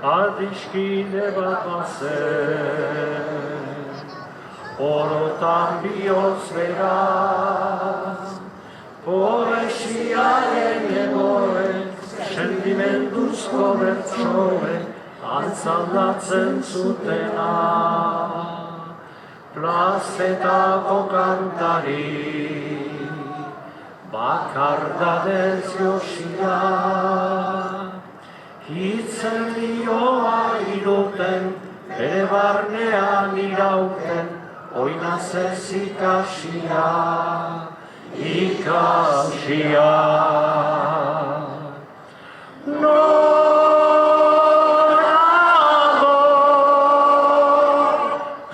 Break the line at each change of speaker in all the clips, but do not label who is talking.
adiskide bat bazen, orotan bihotz bera, poesiaren egoen, sentimenduzko bertsoen, antzaldatzen zutena. Plazetako kantari, bakardadez josia, hitzen lioa iruten, bere barnean irauten, oinaz ez ikasia, ikasia. Norago,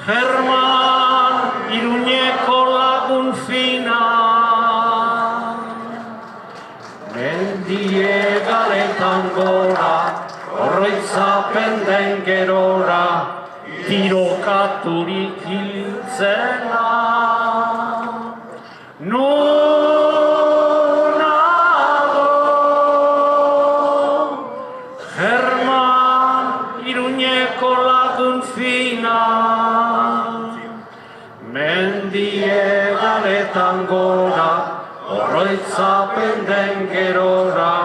German, Iruñeko lagun fina, mendie galetan gora, oroitzapen den gerora, tirokaturik hiltzena. Nonago, German, Iruñeko lagun fina, mendie galetan gora, oroitzapen den gerora,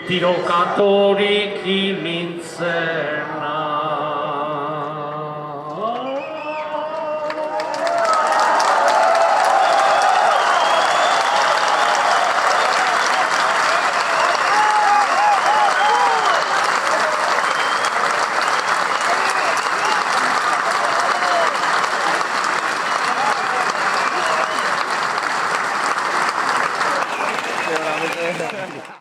tirokaturik hiltzena.